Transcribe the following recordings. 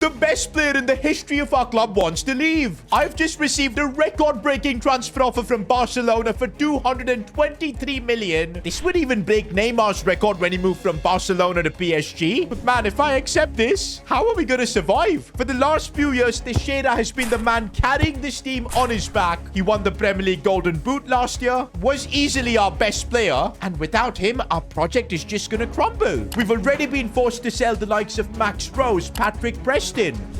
The best player in the history of our club wants to leave. I've just received a record-breaking transfer offer from Barcelona for 223 million. This would even break Neymar's record when he moved from Barcelona to PSG. But man, if I accept this, how are we going to survive? For the last few years, Teixeira has been the man carrying this team on his back. He won the Premier League Golden Boot last year, was easily our best player, and without him, our project is just going to crumble. We've already been forced to sell the likes of Max Rose, Patrick Preston,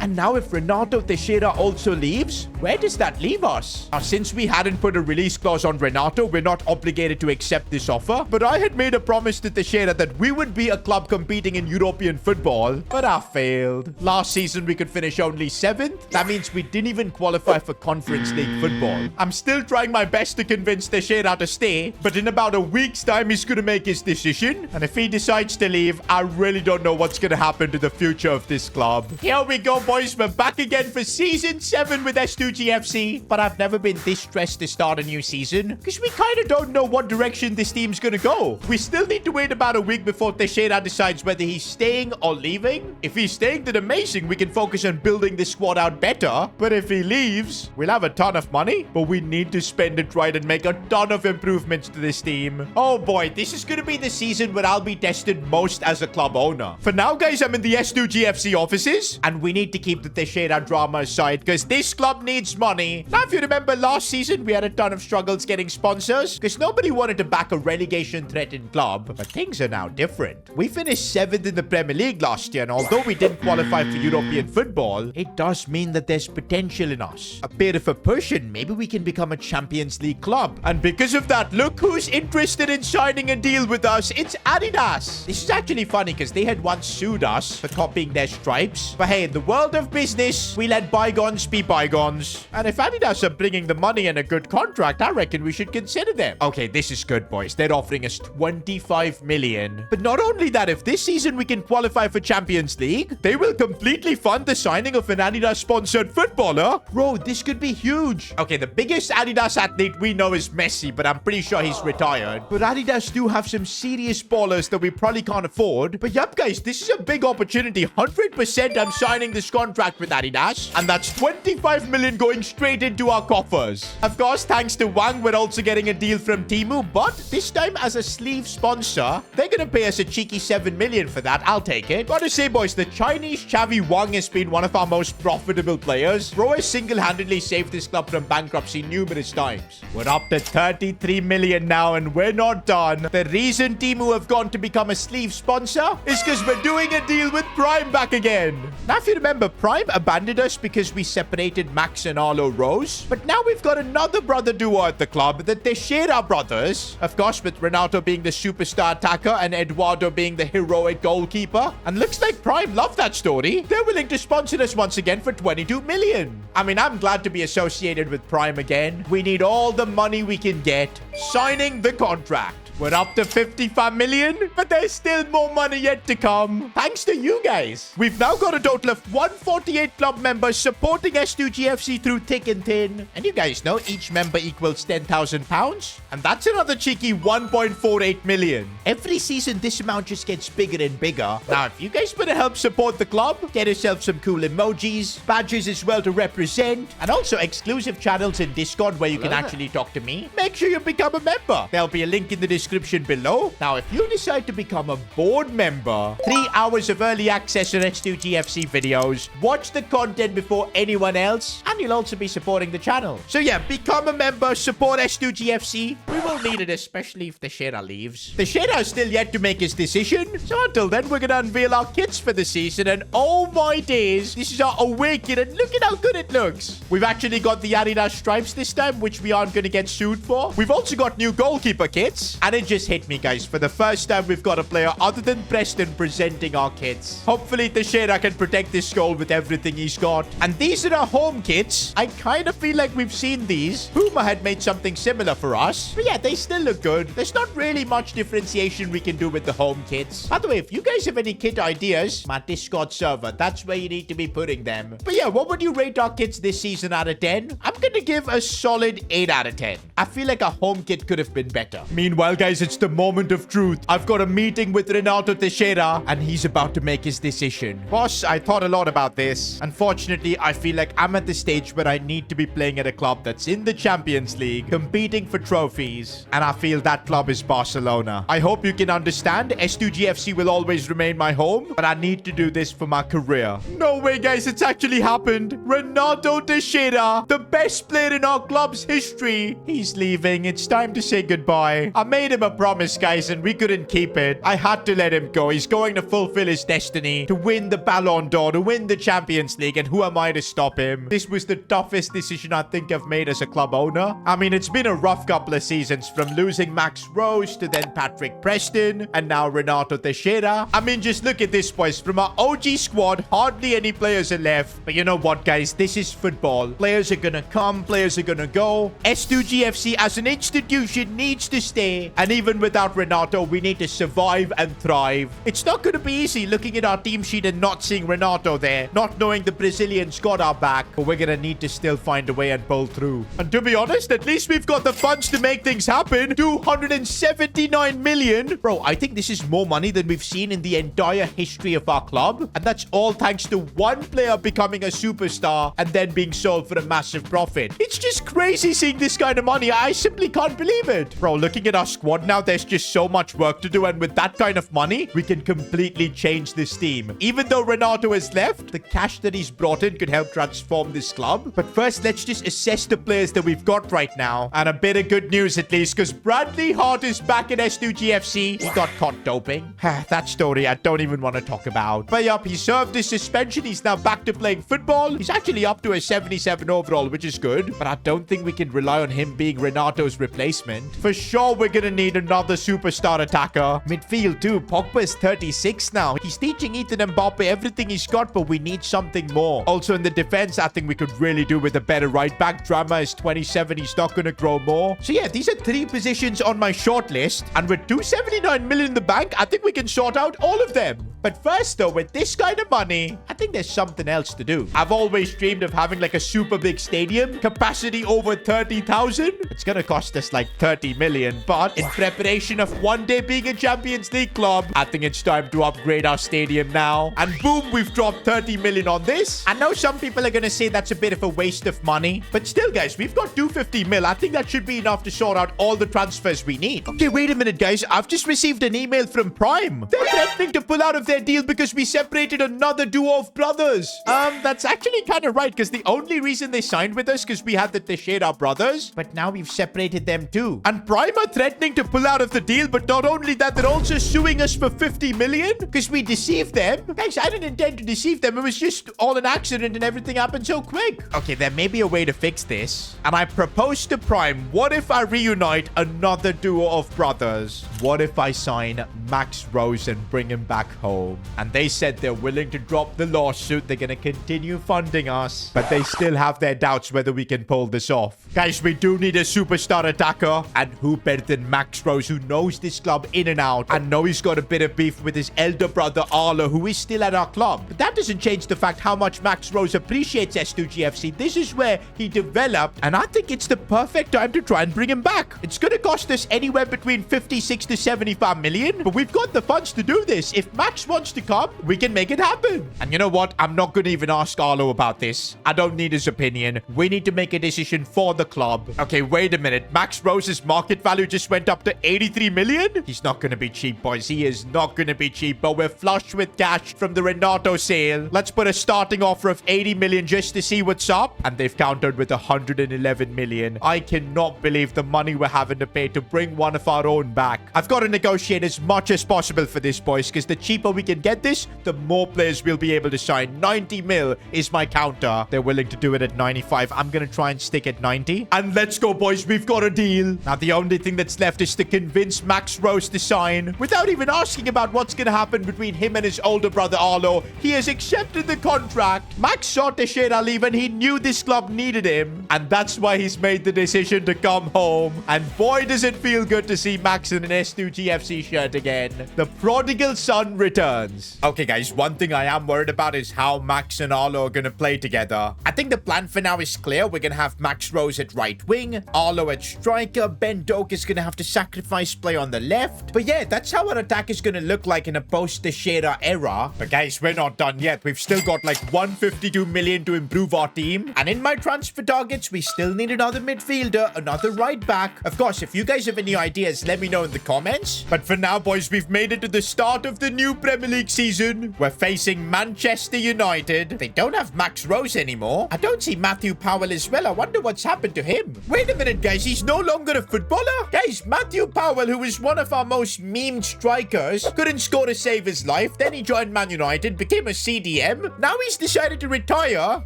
and now if Renato Teixeira also leaves, where does that leave us? Now, since we hadn't put a release clause on Renato, we're not obligated to accept this offer. But I had made a promise to Teixeira that we would be a club competing in European football, but I failed. Last season, we could finish only 7th. That means we didn't even qualify for Conference League football. I'm still trying my best to convince Teixeira to stay, but in about a week's time, he's going to make his decision. And if he decides to leave, I really don't know what's going to happen to the future of this club. Here we go, boys. We're back again for Season 7 with S2GFC. But I've never been this stressed to start a new season because we kind of don't know what direction this team's going to go. We still need to wait about a week before Teixeira decides whether he's staying or leaving. If he's staying, then amazing. We can focus on building this squad out better. But if he leaves, we'll have a ton of money. But we need to spend it right and make a ton of improvements to this team. Oh boy, this is going to be the season where I'll be tested most as a club owner. For now, guys, I'm in the S2GFC offices. And we need to keep the Teixeira drama aside because this club needs money. Now, if you remember last season, we had a ton of struggles getting sponsors because nobody wanted to back a relegation-threatened club. But things are now different. We finished 7th in the Premier League last year, and although we didn't qualify for European football, it does mean that there's potential in us. A bit of a push, and maybe we can become a Champions League club. And because of that, look who's interested in signing a deal with us. It's Adidas. This is actually funny because they had once sued us for copying their stripes. But hey, in the world of business, we let bygones be bygones. And if Adidas are bringing the money and a good contract, I reckon we should consider them. Okay, this is good, boys. They're offering us 25 million. But not only that, if this season we can qualify for Champions League, they will completely fund the signing of an Adidas-sponsored footballer. Bro, this could be huge. Okay, the biggest Adidas athlete we know is Messi, but I'm pretty sure he's retired. But Adidas do have some serious ballers that we probably can't afford. But yep, guys, this is a big opportunity. 100% I'm signing this contract with Adidas, and that's 25 million going straight into our coffers. Of course, thanks to Wang, we're also getting a deal from Temu, but this time as a sleeve sponsor. They're gonna pay us a cheeky 7 million for that. I'll take it. Gotta say, boys, the Chinese Xavi Wang has been one of our most profitable players. Bro has single-handedly saved this club from bankruptcy numerous times. We're up to 33 million now, and we're not done. The reason Temu have gone to become a sleeve sponsor is because we're doing a deal with Prime back again. Now, if you remember, Prime abandoned us because we separated Max and Arlo Rose. But now we've got another brother duo at the club, the Teixeira brothers. Of course, with Renato being the superstar attacker and Eduardo being the heroic goalkeeper. And looks like Prime loved that story. They're willing to sponsor us once again for 22 million. I mean, I'm glad to be associated with Prime again. We need all the money we can get. Signing the contract. We're up to 55 million, but there's still more money yet to come. Thanks to you guys. We've now got a total of 148 club members supporting S2GFC through thick and thin. And you guys know each member equals £10,000. And that's another cheeky 1.48 million. Every season, this amount just gets bigger and bigger. Now, if you guys want to help support the club, get yourself some cool emojis, badges as well to represent, and also exclusive channels in Discord where you can actually talk to me, make sure you become a member. There'll be a link in the description below. Now, if you decide to become a board member, 3 hours of early access to S2GFC videos, watch the content before anyone else, and you'll also be supporting the channel. So yeah, become a member, support S2GFC. We will need it, especially if Teixeira leaves. Teixeira is still yet to make his decision, so until then, we're gonna unveil our kits for the season, and oh my days, this is our away kit, and look at how good it looks. We've actually got the Adidas stripes this time, which we aren't gonna get sued for. We've also got new goalkeeper kits, and it just hit me, guys. For the first time, we've got a player other than Preston presenting our kits. Hopefully, Teixeira can protect this goal with everything he's got. And these are our home kits. I kind of feel like we've seen these. Puma had made something similar for us. But yeah, they still look good. There's not really much differentiation we can do with the home kits. By the way, if you guys have any kit ideas, my Discord server, that's where you need to be putting them. But yeah, what would you rate our kits this season out of 10? I'm gonna give a solid 8 out of 10. I feel like a home kit could have been better. Meanwhile, guys, it's the moment of truth. I've got a meeting with Renato Teixeira, and he's about to make his decision. Boss, I thought thought a lot about this. Unfortunately, I feel like I'm at the stage where I need to be playing at a club that's in the Champions League, competing for trophies. And I feel that club is Barcelona. I hope you can understand. S2GFC will always remain my home, but I need to do this for my career. No way, guys. It's actually happened. Renato Teixeira, the best player in our club's history. He's leaving. It's time to say goodbye. I made him a promise, guys, and we couldn't keep it. I had to let him go. He's going to fulfill his destiny to win the Ballon d'Or, to win the Champions League, and who am I to stop him? This was the toughest decision I think I've made as a club owner. I mean, it's been a rough couple of seasons, from losing Max Rose to then Patrick Preston and now Renato Teixeira. I mean, just look at this, boys. From our OG squad, hardly any players are left. But you know what, guys? This is football. Players are gonna come, players are gonna go. S2GFC as an institution needs to stay. And even without Renato, we need to survive and thrive. It's not gonna be easy looking at our team sheet and not seeing Renato there, not knowing the Brazilians got our back. But we're gonna need to still find a way and pull through. And to be honest, at least we've got the funds to make things happen. 279 million. Bro, I think this is more money than we've seen in the entire history of our club. And that's all thanks to one player becoming a superstar and then being sold for a massive profit. It's just crazy seeing this kind of money. I simply can't believe it. Bro, looking at our squad now, there's just so much work to do. And with that kind of money, we can completely change this team. Even though Renato has left, the cash that he's brought in could help transform this club. But first, let's just assess the players that we've got right now. And a bit of good news at least, because Bradley Hart is back at S2GFC. He got caught doping. That story I don't even want to talk about. But yup, he served his suspension. He's now back to playing football. He's actually up to a 77 overall, which is good. But I don't think we can rely on him being Renato's replacement. For sure, we're going to need another superstar attacker. Midfield too. Pogba is 36 now. He's teaching Ethan Mbappe everything he's got, but we need something more. Also in the defense, I think we could really do with a better right back. Drama is 27. He's not going to grow more. So yeah, these are 3 positions on my short list. And with 279 million in the bank, I think we can sort out all of them. But first though, with this kind of money, I think there's something else to do. I've always dreamed of having like a super big stadium, capacity over 30,000. It's gonna cost us like 30 million, but in preparation of one day being a Champions League club, I think it's time to upgrade our stadium now. And boom, we've dropped 30 million on this. I know some people are gonna say that's a bit of a waste of money, but still guys, we've got 250 mil. I think that should be enough to sort out all the transfers we need. Okay, wait a minute guys. I've just received an email from Prime. They're threatening to pull out of their deal because we separated another duo of brothers. That's actually kind of right, because the only reason they signed with us because we had the Teixeira brothers, but now we've separated them too. And Prime are threatening to pull out of the deal, but not only that, they're also suing us for 50 million because we deceived them. Guys, I didn't intend to deceive them. It was just all an accident and everything happened so quick. Okay, there may be a way to fix this. And I proposed to Prime, what if I reunite another duo of brothers? What if I sign Max Rose and bring him back home? And they said they're willing to drop the lawsuit. They're going to continue funding us, but they still have their doubts whether we can pull this off. Guys, we do need a superstar attacker, and who better than Max Rose, who knows this club in and out. I know he's got a bit of beef with his elder brother Arlo, who is still at our club, but that doesn't change the fact how much Max Rose appreciates S2GFC. This is where he developed, and I think it's the perfect time to try and bring him back. It's going to cost us anywhere between 56 to 75 million, but we've got the funds to do this. If Max wants to come, we can make it happen. And you know what? I'm not going to even ask Arlo about this. I don't need his opinion. We need to make a decision for the club. Okay, wait a minute. Max Rose's market value just went up to 83 million? He's not going to be cheap, boys. He is not going to be cheap, but we're flush with cash from the Renato sale. Let's put a starting offer of 80 million just to see what's up. And they've countered with 111 million. I cannot believe the money we're having to pay to bring one of our own back. I've got to negotiate as much as possible for this, boys, because the cheaper we can get this, the more players we'll be able to sign. 90 mil is my counter. They're willing to do it at 95. I'm going to try and stick at 90. And let's go, boys. We've got a deal. Now, the only thing that's left is to convince Max Rose to sign. Without even asking about what's going to happen between him and his older brother, Arlo, he has accepted the contract. Max saw Teixeira leave and he knew this club needed him. And that's why he's made the decision to come home. And boy, does it feel good to see Max in an S2GFC shirt again. The prodigal son returns. Okay, guys, one thing I am worried about is how Max and Arlo are going to play together. I think the plan for now is clear. We're going to have Max Rose at right wing, Arlo at striker, Ben Doak is going to have to sacrifice play on the left. But yeah, that's how our attack is going to look like in a post-Teixeira era. But guys, we're not done yet. We've still got like 152 million to improve our team. And in my transfer targets, we still need another midfielder, another right back. Of course, if you guys have any ideas, let me know in the comments. But for now, boys, we've made it to the start of the new Premier League season. We're facing Manchester United. They don't have Max Rose anymore. I don't see Matthew Powell as well. I wonder what's happened to him. Wait a minute, guys. He's no longer a footballer? Guys, Matthew Powell, who was one of our most memed strikers, couldn't score to save his life. Then he joined Man United, became a CDM. Now he's decided to retire.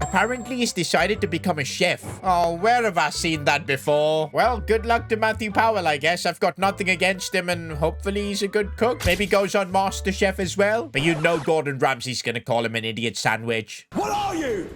Apparently, he's decided to become a chef. Oh, where have I seen that before? Well, good luck to Matthew Powell, I guess. I've got nothing against him, and hopefully he's a good cook. Maybe goes on MasterChef as well. But you know Gordon Ramsay's gonna call him an idiot sandwich. What are you?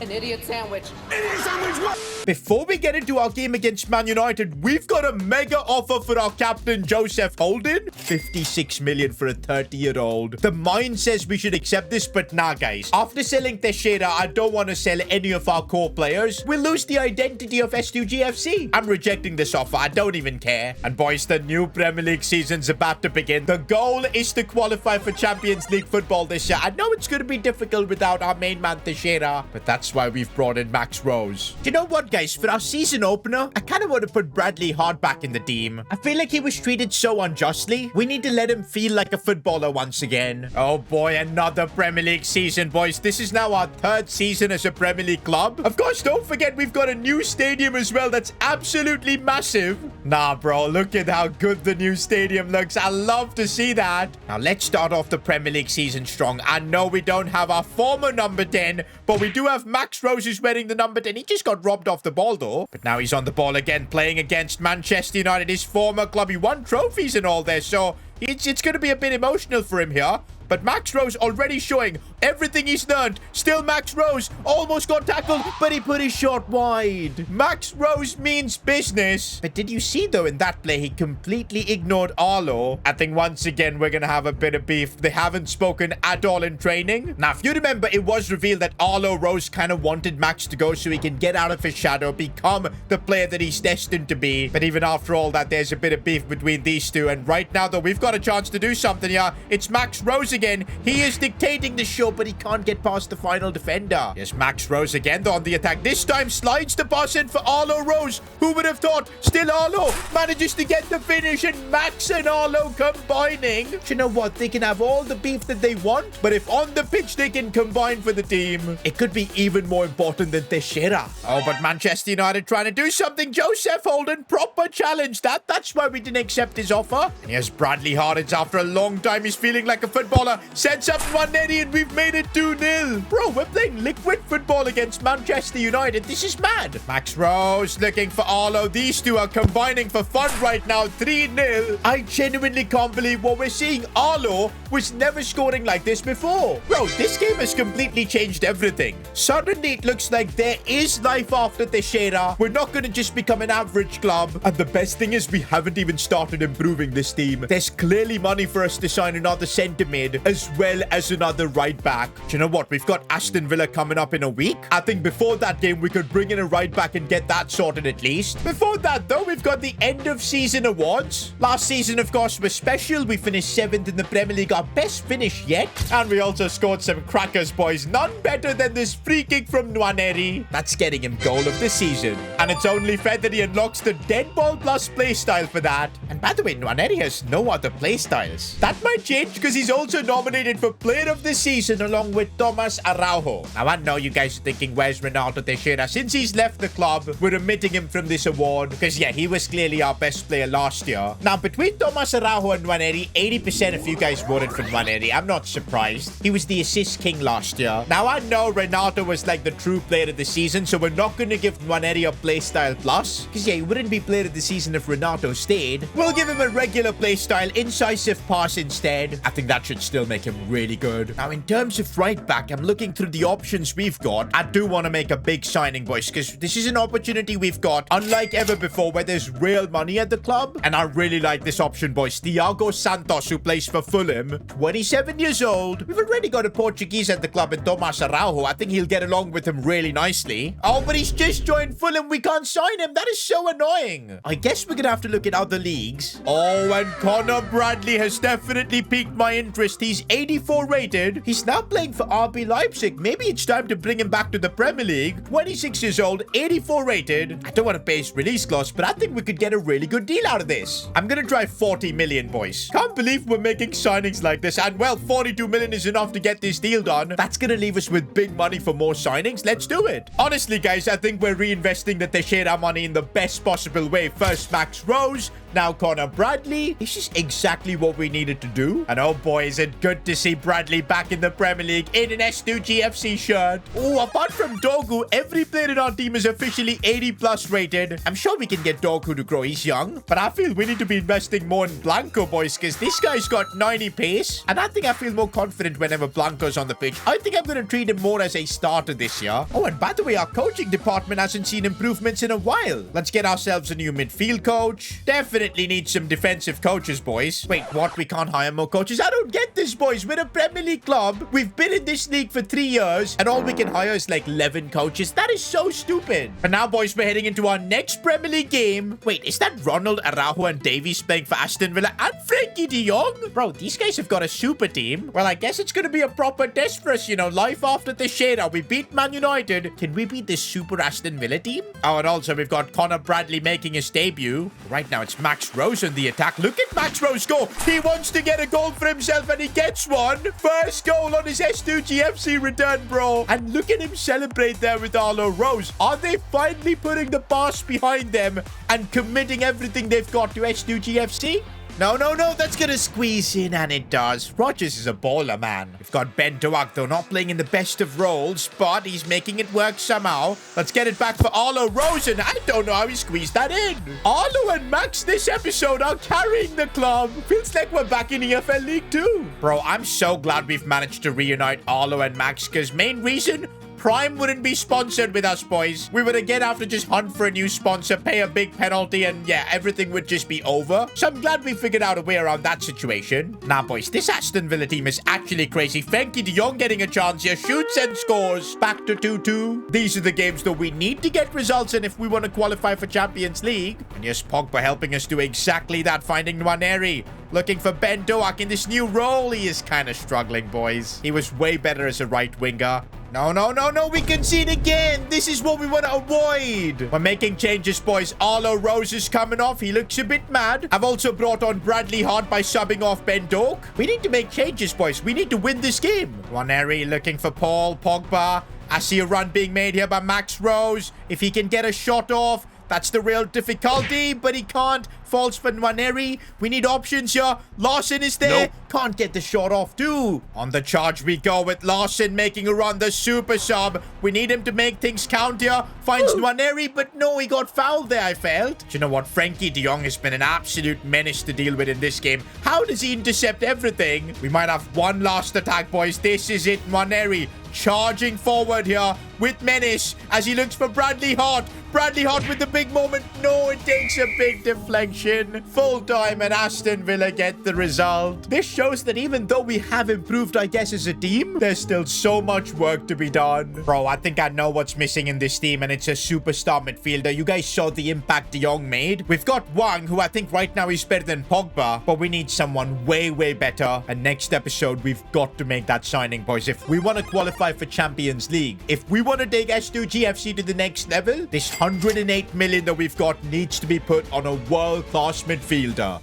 An idiot sandwich. Idiot sandwich what? Before we get into our game against Man United, we've got a mega offer for our captain, Joseph Holden. 56 million for a 30-year-old. The mind says we should accept this, but nah, guys. After selling Teixeira, I don't want to sell any of our core players. We'll lose the identity of S2GFC. I'm rejecting this offer. I don't even care. And boys, the new Premier League season's about to begin. The goal is to qualify for Champions League football this year. I know it's going to be difficult without our main man, Teixeira, but that's why we've brought in Max Rose. Do you know what, guys? For our season opener, I kind of want to put Bradley Hart back in the team. I feel like he was treated so unjustly. We need to let him feel like a footballer once again. Oh boy, another Premier League season, boys. This is now our third season as a Premier League club. Of course, don't forget we've got a new stadium as well that's absolutely massive. Nah, bro, look at how good the new stadium looks. I love to see that. Now, let's start off the Premier League season strong. I know we don't have our former number 10, but we do have Max Rose who's wearing the number 10. He just got robbed off the ball, though. But now he's on the ball again, playing against Manchester United, his former club. He won trophies and all there, so it's going to be a bit emotional for him here. But Max Rose already showing everything he's learned. Still Max Rose almost got tackled, but he put his shot wide. Max Rose means business. But did you see, though, in that play, he completely ignored Arlo. I think once again, we're going to have a bit of beef. They haven't spoken at all in training. Now, if you remember, it was revealed that Arlo Rose kind of wanted Max to go so he can get out of his shadow, become the player that he's destined to be. But even after all that, there's a bit of beef between these two. And right now, though, we've got a chance to do something here. It's Max Rose again. He is dictating the show, but he can't get past the final defender. Yes, Max Rose again, though, on the attack. This time slides the pass in for Arlo Rose. Who would have thought? Still Arlo manages to get the finish, and Max and Arlo combining. Do you know what? They can have all the beef that they want, but if on the pitch they can combine for the team, it could be even more important than Teixeira. Oh, but Manchester United trying to do something. Joseph Holden, proper challenge that. That's why we didn't accept his offer. And here's Bradley Hart. It's after a long time. He's feeling like a footballer. Sets up 180 and we've made it 2-0. Bro, we're playing liquid football against Manchester United. This is mad. Max Rose looking for Arlo. These two are combining for fun right now. 3-0. I genuinely can't believe what we're seeing. Arlo was never scoring like this before. Bro, this game has completely changed everything. Suddenly, it looks like there is life after Teixeira. We're not going to just become an average club. And the best thing is we haven't even started improving this team. There's clearly money for us to sign another centre mid as well as another right back. Do you know what? We've got Aston Villa coming up in a week. I think before that game, we could bring in a right back and get that sorted at least. Before that, though, we've got the end of season awards. Last season, of course, was special. We finished 7th in the Premier League, our best finish yet. And we also scored some crackers, boys. None better than this free kick from Nwaneri. That's getting him goal of the season. And it's only fair that he unlocks the dead ball plus playstyle for that. And by the way, Nwaneri has no other playstyles. That might change because he's also nominated for Player of the Season along with Thomas Araujo. Now, I know you guys are thinking, where's Ronaldo Teixeira? Since he's left the club, we're omitting him from this award because, yeah, he was clearly our best player last year. Now, between Thomas Araujo and Nwaneri, 80% of you guys voted for Nwaneri. I'm not surprised. He was the assist king last year. Now, I know Ronaldo was like the true player of the season, so we're not going to give Nwaneri a playstyle plus because, yeah, he wouldn't be player of the season if Ronaldo stayed. We'll give him a regular playstyle, incisive pass instead. I think that should still make him really good. Now, in terms of right back, I'm looking through the options we've got. I do want to make a big signing, boys, because this is an opportunity we've got, unlike ever before, where there's real money at the club. And I really like this option, boys. Thiago Santos, who plays for Fulham, 27 years old. We've already got a Portuguese at the club in Thomas Araujo. I think he'll get along with him really nicely. Oh, but he's just joined Fulham. We can't sign him. That is so annoying. I guess we're going to have to look at other leagues. Oh, and Connor Bradley has definitely piqued my interest. He's 84 rated. He's now playing for RB Leipzig. Maybe it's time to bring him back to the Premier League. 26 years old, 84 rated. I don't want to pay his release clause, but I think we could get a really good deal out of this. I'm gonna try 40 million, boys. Can't believe we're making signings like this. And well, 42 million is enough to get this deal done. That's gonna leave us with big money for more signings. Let's do it. Honestly, guys, I think we're reinvesting the Teixeira money in the best possible way. First, Max Rose. Now Connor Bradley. This is exactly what we needed to do. And oh boy, is it good to see Bradley back in the Premier League in an S2GFC shirt. Oh, apart from Dogu, every player in our team is officially 80 plus rated. I'm sure we can get Dogu to grow. He's young. But I feel we need to be investing more in Blanco, boys, because this guy's got 90 pace. And I think I feel more confident whenever Blanco's on the pitch. I think I'm going to treat him more as a starter this year. Oh, and by the way, our coaching department hasn't seen improvements in a while. Let's get ourselves a new midfield coach. Definitely need some defensive coaches, boys. Wait, what? We can't hire more coaches? I don't get this, boys. We're a Premier League club. We've been in this league for 3 years, and all we can hire is like 11 coaches. That is so stupid. But now, boys, we're heading into our next Premier League game. Wait, is that Ronald Araujo and Davies playing for Aston Villa and Frankie de Jong? Bro, these guys have got a super team. Well, I guess it's going to be a proper test for us, you know, life after Teixeira. We beat Man United. Can we beat this super Aston Villa team? Oh, and also we've got Connor Bradley making his debut. Right now, it's Max Rose in the attack. Look at Max Rose go. He wants to get a goal for himself, and he gets one. First goal on his S2GFC return, bro. And look at him celebrate there with Arlo Rose. Are they finally putting the pass behind them and committing everything they've got to S2GFC? No, no, no, that's gonna squeeze in, and it does. Rodgers is a baller, man. We've got Ben Doak, though, not playing in the best of roles, but he's making it work somehow. Let's get it back for Arlo Rosen. I don't know how he squeezed that in. Arlo and Max this episode are carrying the club. Feels like we're back in EFL League 2. Bro, I'm so glad we've managed to reunite Arlo and Max, because main reason... Prime wouldn't be sponsored with us, boys. We would again have to just hunt for a new sponsor, pay a big penalty, and yeah, everything would just be over. So I'm glad we figured out a way around that situation. Now, boys, this Aston Villa team is actually crazy. Frankie de Jong getting a chance here, shoots and scores. Back to 2-2. These are the games that we need to get results in if we want to qualify for Champions League. And yes, Pogba helping us do exactly that, finding Nwaneri. Looking for Ben Doak in this new role. He is kind of struggling, boys. He was way better as a right winger. No, no, no, no, we concede again. This is what we want to avoid. We're making changes, boys. Arlo Rose is coming off. He looks a bit mad. I've also brought on Bradley Hart by subbing off Ben Doak. We need to make changes, boys. We need to win this game. Nwaneri looking for Paul Pogba. I see a run being made here by Max Rose. If he can get a shot off, that's the real difficulty, but he can't. Falls for Nwaneri. We need options here. Larson is there. Nope. Can't get the shot off too. On the charge we go with Larson making a run. The super sub. We need him to make things count here. Finds Nwaneri, but no, he got fouled there, I felt. Do you know what? Frankie de Jong has been an absolute menace to deal with in this game. How does he intercept everything? We might have one last attack, boys. This is it. Nwaneri charging forward here with menace as he looks for Bradley Hart. Bradley Hart with the big moment. No, it takes a big deflection. Full time, and Aston Villa get the result. This shows that even though we have improved, I guess, as a team, there's still so much work to be done. Bro, I think I know what's missing in this team, and it's a superstar midfielder. You guys saw the impact de Jong made. We've got Wang, who I think right now is better than Pogba, but we need someone way, way better. And next episode, we've got to make that signing, boys. If we want to qualify for Champions League, if we want to take S2GFC to the next level, this 108 million that we've got needs to be put on a world-class midfielder.